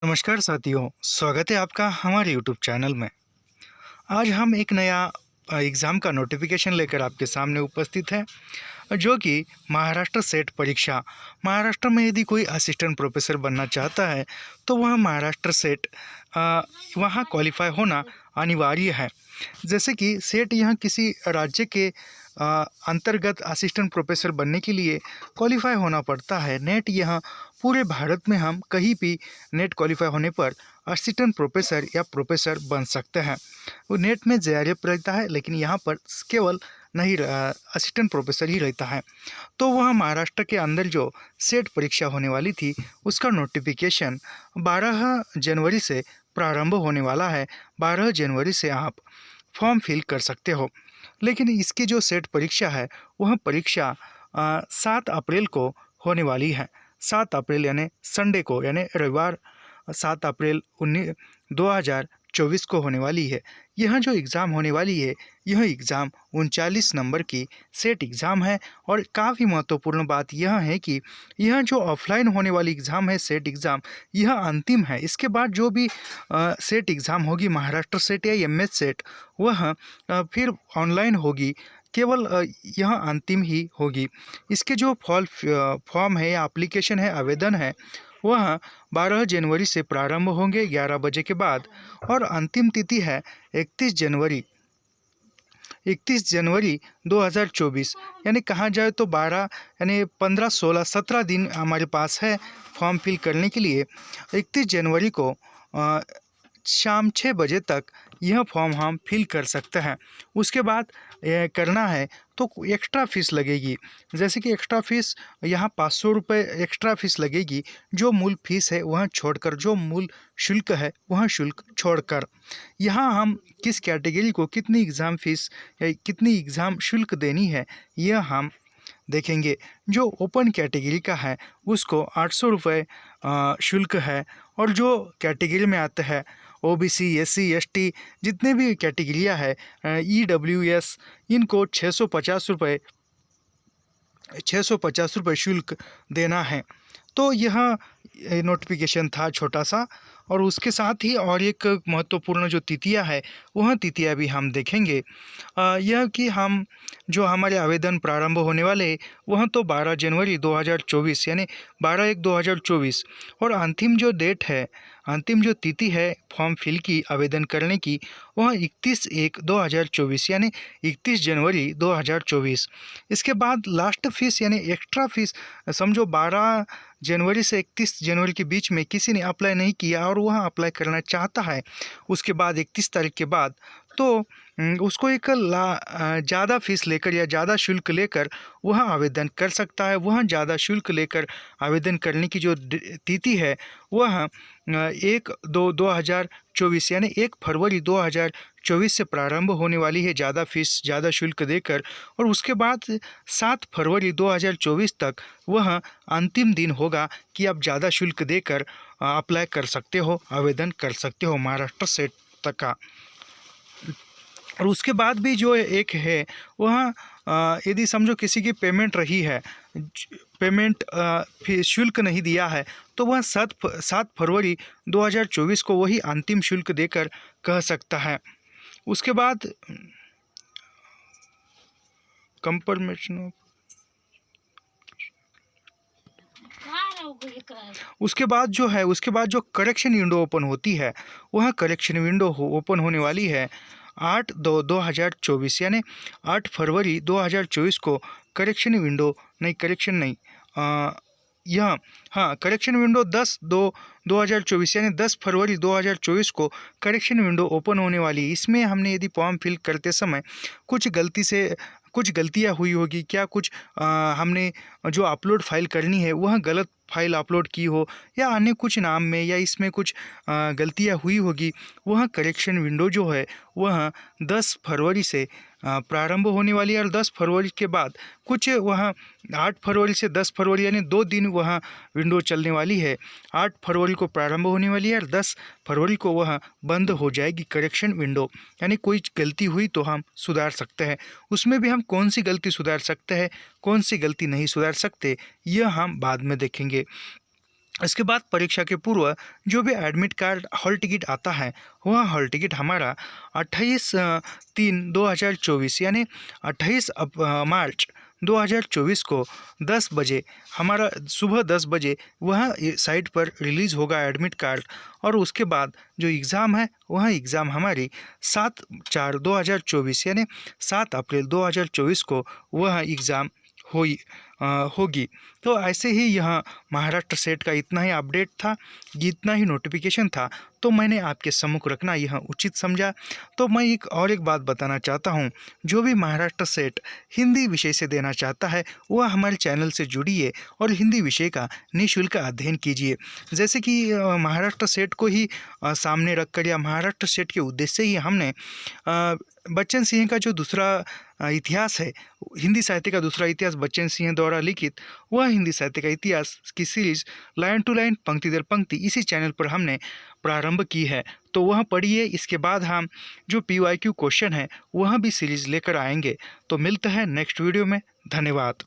नमस्कार साथियों, स्वागत है आपका हमारे यूट्यूब चैनल में। आज हम एक नया एग्ज़ाम का नोटिफिकेशन लेकर आपके सामने उपस्थित है, जो कि महाराष्ट्र सेट परीक्षा। महाराष्ट्र में यदि कोई असिस्टेंट प्रोफेसर बनना चाहता है तो वह महाराष्ट्र सेट वहाँ क्वालिफाई होना अनिवार्य है। जैसे कि सेट यह किसी राज्य के अंतर्गत असिस्टेंट प्रोफेसर बनने के लिए क्वालिफाई होना पड़ता है। नेट यह पूरे भारत में हम कहीं भी नेट क्वालिफाई होने पर असिस्टेंट प्रोफेसर या प्रोफेसर बन सकते हैं। वो नेट में जेआरएफ रहता है, लेकिन यहाँ पर केवल नहीं असिस्टेंट प्रोफेसर ही रहता है। तो वह महाराष्ट्र के अंदर जो सेट परीक्षा होने वाली थी उसका नोटिफिकेशन 12 जनवरी से प्रारंभ होने वाला है। 12 जनवरी से आप फॉर्म फिल कर सकते हो। लेकिन इसकी जो सेट परीक्षा है वह परीक्षा 7 अप्रैल को होने वाली है। 7 अप्रैल यानी संडे को, यानी रविवार 7 अप्रैल 2024 को होने वाली है। यह जो एग्ज़ाम होने वाली है, यह एग्ज़ाम 39 नंबर की सेट एग्ज़ाम है। और काफ़ी महत्वपूर्ण बात यह है कि यह जो ऑफलाइन होने वाली एग्ज़ाम है, सेट एग्ज़ाम, यह अंतिम है। इसके बाद जो भी सेट एग्ज़ाम होगी, महाराष्ट्र सेट या एमएच सेट, वह फिर ऑनलाइन होगी। केवल यह अंतिम ही होगी। इसके जो फॉर्म है या एप्लीकेशन है, आवेदन है, वह 12 जनवरी से प्रारंभ होंगे 11 बजे के बाद, और अंतिम तिथि है 31 जनवरी 2024। यानी कहा जाए तो 12 यानी 15, 16, 17 दिन हमारे पास है फॉर्म फिल करने के लिए। 31 जनवरी को शाम 6 बजे तक यह फॉर्म हम फिल कर सकते हैं। उसके बाद करना है तो एक्स्ट्रा फ़ीस लगेगी। जैसे कि एक्स्ट्रा फ़ीस यहाँ 500 रुपये एक्स्ट्रा फ़ीस लगेगी। जो मूल फ़ीस है वह छोड़कर, जो मूल शुल्क है वह शुल्क छोड़कर, यहाँ हम किस कैटेगरी को कितनी एग्ज़ाम फ़ीस या कितनी एग्ज़ाम शुल्क देनी है यह हम देखेंगे। जो ओपन कैटेगरी का है उसको 800 रुपये शुल्क है। और जो कैटेगरी में आते हैं ओबीसी, एससी, एसटी, जितने भी कैटेगरियाँ है, ईडब्ल्यूएस, इनको 650 रुपये शुल्क देना है। तो यह नोटिफिकेशन था छोटा सा। और उसके साथ ही और एक महत्वपूर्ण जो तिथियां है वह तिथियां भी हम देखेंगे। यह कि हम जो हमारे आवेदन प्रारंभ होने वाले वह तो 12 जनवरी 2024 यानी 12/1/2024, और अंतिम जो डेट है, अंतिम जो तिथि है फॉर्म फिल की आवेदन करने की, वह 31/1/2024 यानी 31 जनवरी 2024। इसके बाद लास्ट फीस यानी एक्स्ट्रा फीस, समझो 12 जनवरी से 31 जनवरी के बीच में किसी ने अप्लाई नहीं किया और वह अप्लाई करना चाहता है उसके बाद 31 तारीख के बाद, तो उसको एक ज़्यादा फीस लेकर या ज़्यादा शुल्क लेकर वह आवेदन कर सकता है। वह ज़्यादा शुल्क लेकर आवेदन करने की जो तिथि है वह 1/2/2024 यानी 1 फरवरी 2024 से प्रारंभ होने वाली है, ज़्यादा फीस ज़्यादा शुल्क देकर। और उसके बाद 7 फरवरी 2024 तक वह अंतिम दिन होगा कि आप ज़्यादा शुल्क देकर अप्लाई कर सकते हो, आवेदन कर सकते हो महाराष्ट्र सेट तक का। और उसके बाद भी जो एक है वह यदि समझो किसी की पेमेंट रही है, पेमेंट शुल्क नहीं दिया है, तो वह 7 फरवरी 2024 को वही अंतिम शुल्क देकर कह सकता है। उसके बाद कंफर्मेशन, उसके बाद जो है, उसके बाद जो करेक्शन विंडो ओपन होती है वह करेक्शन विंडो ओपन होने वाली है 8/2/2024 यानी 8 फरवरी 2024 को करेक्शन विंडो नहीं, करेक्शन नहीं, यह हाँ, करेक्शन विंडो 10/2/2024 यानी 10 फरवरी 2024 को करेक्शन विंडो ओपन होने वाली है। इसमें हमने यदि फॉर्म फिल करते समय कुछ गलतियां हुई होगी, क्या कुछ हमने जो अपलोड फाइल करनी है वह गलत फाइल अपलोड की हो, या अन्य कुछ नाम में या इसमें कुछ गलतियां हुई होगी, वह करेक्शन विंडो जो है वह 10 फरवरी से प्रारंभ होने वाली है। और 10 फरवरी के बाद कुछ वह 8 फरवरी से 10 फरवरी यानी 2 दिन वह विंडो चलने वाली है। 8 फरवरी को प्रारंभ होने वाली है और 10 फरवरी को वह बंद हो जाएगी करेक्शन विंडो। यानी कोई गलती हुई तो हम सुधार सकते हैं। उसमें भी हम कौन सी गलती सुधार सकते हैं, कौन सी गलती नहीं सुधार सकते, यह हम बाद में देखेंगे। इसके बाद परीक्षा के पूर्व जो भी एडमिट कार्ड हॉल टिकट आता है, वह हॉल टिकट हमारा 28/3/2024 यानी 28 मार्च 2024 को 10 बजे, हमारा सुबह 10 बजे वह साइट पर रिलीज़ होगा एडमिट कार्ड। और उसके बाद जो एग्ज़ाम है वह एग्ज़ाम हमारी 7/4/2024 यानी 7 अप्रैल 2024 को वह एग्ज़ाम होगी। तो ऐसे ही यह महाराष्ट्र सेट का इतना ही अपडेट था, इतना ही नोटिफिकेशन था, तो मैंने आपके सम्मुख रखना यह उचित समझा। तो मैं एक बात बताना चाहता हूँ, जो भी महाराष्ट्र सेट हिंदी विषय से देना चाहता है वह हमारे चैनल से जुड़िए और हिंदी विषय का निःशुल्क अध्ययन कीजिए। जैसे कि महाराष्ट्र सेट को ही सामने रखकर या महाराष्ट्र सेट के उद्देश्य से ही हमने बच्चन सिंह का जो दूसरा इतिहास है, हिंदी साहित्य का दूसरा इतिहास बच्चन सिंह द्वारा लिखित, वह हिंदी साहित्य का इतिहास की सीरीज लाइन टू लाइन पंक्ति दर पंक्ति इसी चैनल पर हमने प्रारंभ की है। तो वह पढ़िए। इसके बाद हम जो PYQ क्वेश्चन है वह भी सीरीज लेकर आएंगे। तो मिलते हैं नेक्स्ट वीडियो में। धन्यवाद।